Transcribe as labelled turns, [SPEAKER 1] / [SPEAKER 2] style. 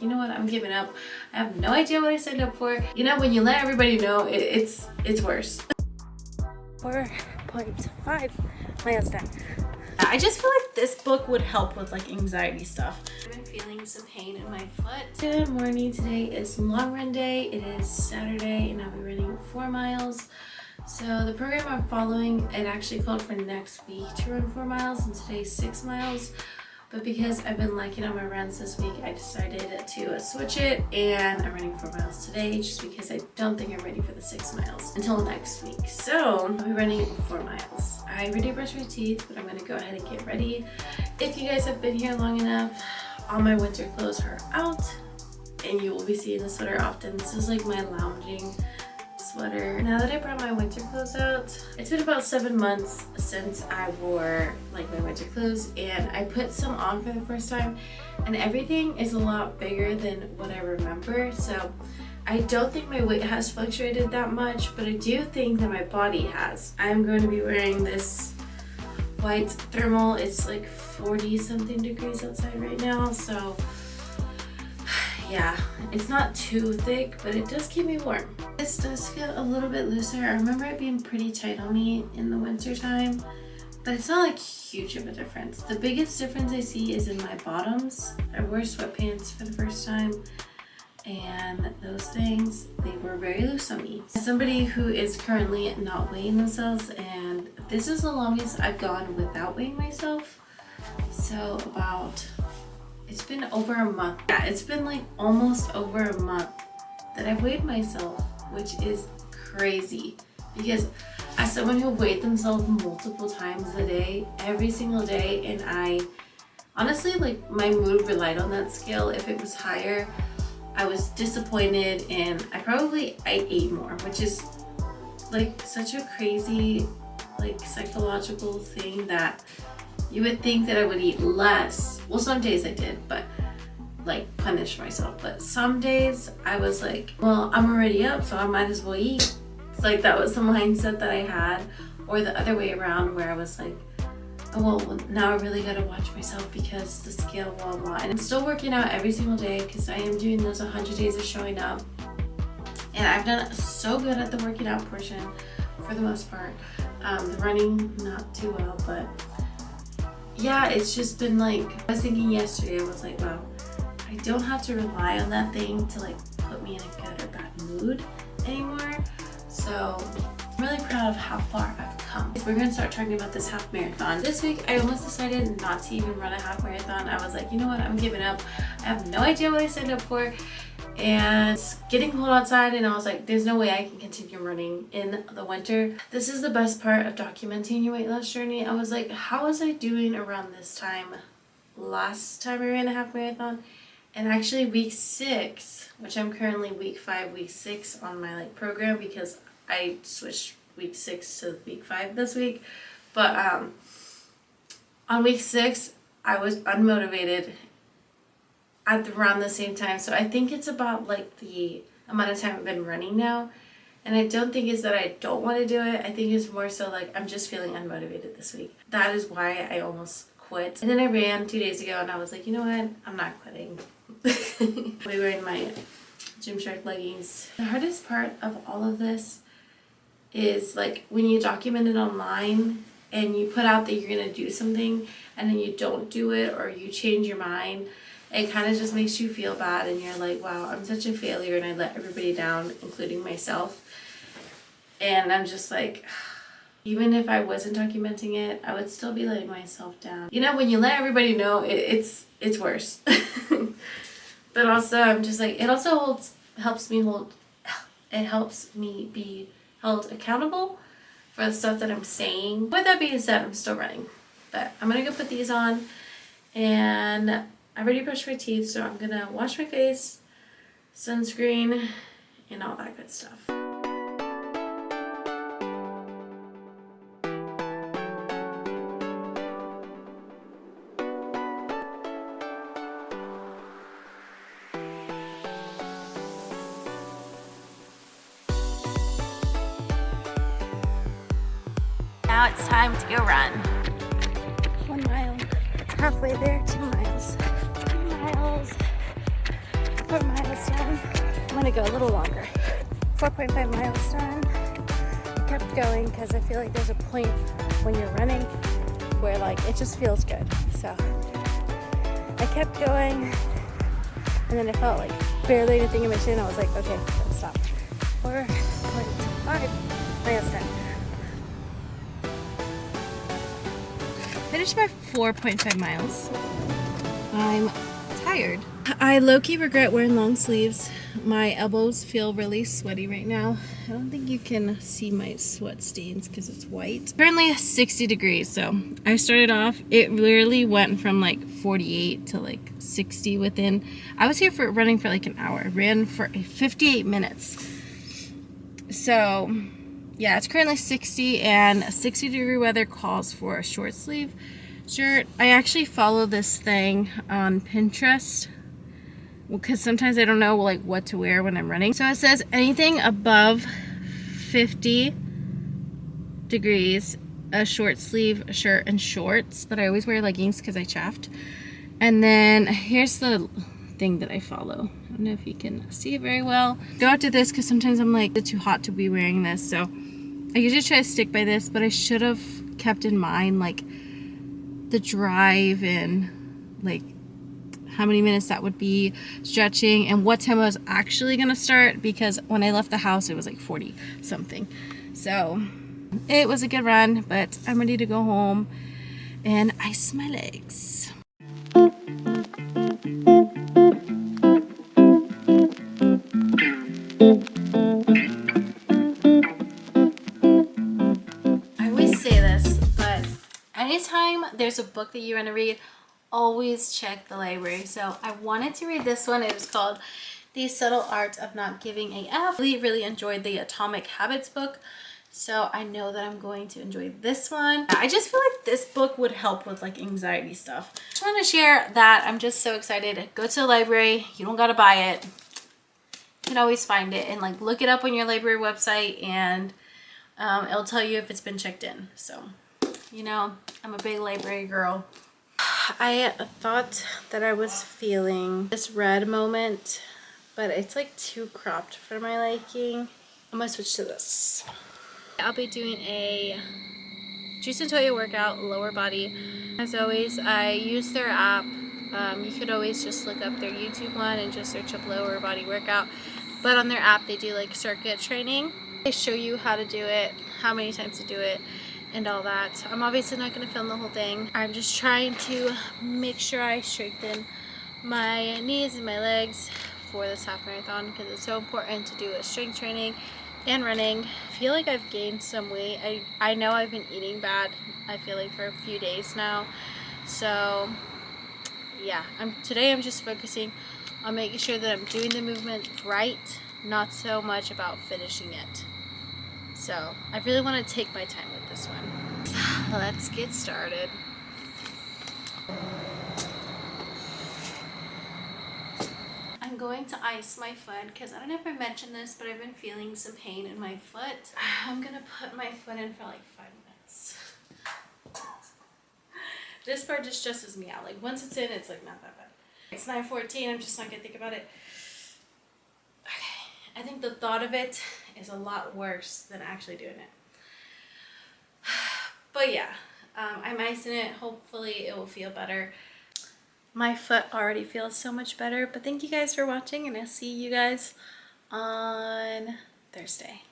[SPEAKER 1] You know what? I'm giving up. I have no idea what I signed up for. You know, when you let everybody know, it's worse. 4.5 miles down. I just feel like this book would help with like anxiety stuff. I've been feeling some pain in my foot. Good morning. Today is long run day. It is Saturday and I'll be running 4 miles. So the program I'm following, it actually called for next week to run 4 miles, and today's 6 miles. But because I've been liking on my runs this week, I decided to switch it, and I'm running 4 miles today just because I don't think I'm ready for the 6 miles until next week. So I'll be running 4 miles. I already brushed my teeth, but I'm gonna go ahead and get ready. If you guys have been here long enough, all my winter clothes are out, and you will be seeing the sweater often. This is like my lounging sweater. Now that I brought my winter clothes out, it's been about 7 months since I wore like my winter clothes, and I put some on for the first time, and everything is a lot bigger than what I remember. So I don't think my weight has fluctuated that much, but I do think that my body has. I'm going to be wearing this white thermal. It's like 40 something degrees outside right now, so yeah, it's not too thick, but it does keep me warm. This does feel a little bit looser. I remember it being pretty tight on me in the winter time, but it's not like huge of a difference. The biggest difference I see is in my bottoms. I wore sweatpants for the first time, and those things, they were very loose on me. As somebody who is currently not weighing themselves, and this is the longest I've gone without weighing myself. So it's been over a month. Yeah, it's been like almost over a month that I've weighed myself, which is crazy because as someone who weighed themselves multiple times a day, every single day, and I honestly, like, my mood relied on that scale. If it was higher, I was disappointed, and I ate more, which is like such a crazy like psychological thing that you would think that I would eat less. Well, some days I did, but like punish myself. But some days I was like, well, I'm already up, so I might as well eat. It's like that was the mindset that I had. Or the other way around, where I was like, oh, well, now I really gotta watch myself because the scale, blah, blah. And I'm still working out every single day because I am doing those 100 days of showing up. And I've done so good at the working out portion for the most part. The running, not too well, but yeah, it's just been like, I was thinking yesterday, I was like, wow, I don't have to rely on that thing to like put me in a good or bad mood anymore. So I'm really proud of how far I've come. We're gonna start talking about this half marathon. This week, I almost decided not to even run a half marathon. I was like, you know what, I'm giving up. I have no idea what I signed up for. And it's getting cold outside, and I was like, there's no way I can continue running in the winter. This is the best part of documenting your weight loss journey. I was like, how was I doing around this time last time I ran a half marathon? And actually week 6, which I'm currently week 5, week 6 on my like program, because I switched week 6 to week 5 this week. But on week 6, I was unmotivated at around the same time. So I think it's about like the amount of time I've been running now. And I don't think it's that I don't want to do it. I think it's more so like I'm just feeling unmotivated this week. That is why I almost quit. And then I ran 2 days ago, and I was like, you know what? I'm not quitting. I'm wearing my Gymshark leggings. The hardest part of all of this is like when you document it online and you put out that you're going to do something and then you don't do it, or you change your mind. It kind of just makes you feel bad, and you're like, wow, I'm such a failure and I let everybody down, including myself. And I'm just like, even if I wasn't documenting it, I would still be letting myself down. You know, when you let everybody know, it's worse. But also, I'm just like, it also helps me be held accountable for the stuff that I'm saying. With that being said, I'm still running. But I'm gonna go put these on, and I already brushed my teeth, so I'm gonna wash my face, sunscreen, and all that good stuff. Now it's time to go run. 1 mile. Halfway there, 2 miles. 3 miles. 4 miles done. I'm gonna go a little longer. 4.5 miles done. Kept going because I feel like there's a point when you're running where like it just feels good. So I kept going, and then I felt like barely anything in my chin. I was like, okay, let's stop. 4.5 miles done. Finished my 4.5 miles. I'm tired. I low-key regret wearing long sleeves. My elbows feel really sweaty right now. I don't think you can see my sweat stains because it's white. Currently 60 degrees, so I started off, it literally went from like 48 to like 60 within, I was here for running for like an hour. I ran for 58 minutes. So yeah, it's currently 60, and 60-degree weather calls for a short sleeve shirt. I actually follow this thing on Pinterest because sometimes I don't know like what to wear when I'm running. So it says anything above 50 degrees, a short sleeve shirt and shorts, but I always wear leggings because I chaffed. And then here's the thing that I follow. I don't know if you can see it very well. Go out to this because sometimes I'm like, it's too hot to be wearing this. So I usually try to stick by this, but I should have kept in mind like the drive and like how many minutes that would be stretching and what time I was actually gonna start, because when I left the house it was like 40 something. So it was a good run, but I'm ready to go home and ice my legs. I always say this, but anytime there's a book that you want to read, always check the library. So I wanted to read this one. It was called The Subtle Art of Not Giving a F. I really enjoyed the Atomic Habits book, so I know that I'm going to enjoy this one. I just feel like this book would help with like anxiety stuff. I just want to share that. I'm just so excited. Go to the library. You don't gotta buy it. You can always find it and like look it up on your library website, and it'll tell you if it's been checked in. So, you know, I'm a big library girl. I thought that I was feeling this red moment, but it's like too cropped for my liking. I'm gonna switch to this. I'll be doing a Juice and Toya workout, lower body. As always, I use their app. You could always just look up their YouTube one and just search up lower body workout. But on their app, they do like circuit training. They show you how to do it, how many times to do it, and all that. I'm obviously not going to film the whole thing. I'm just trying to make sure I strengthen my knees and my legs for this half marathon, because it's so important to do a strength training and running. I feel like I've gained some weight. I know I've been eating bad, I feel like, for a few days now. So yeah, today I'm just focusing on making sure that I'm doing the movement right, not so much about finishing it. So I really want to take my time with this one. Let's get started. I'm going to ice my foot because I don't know if I mentioned this, but I've been feeling some pain in my foot. I'm gonna put my foot in for like 5 minutes. This part just stresses me out. Like once it's in, it's like not that bad. It's 9:14. I'm just not gonna think about it. Okay, I think the thought of it is a lot worse than actually doing it. But yeah, I'm icing it. Hopefully it will feel better. My foot already feels so much better, but thank you guys for watching, and I'll see you guys on Thursday.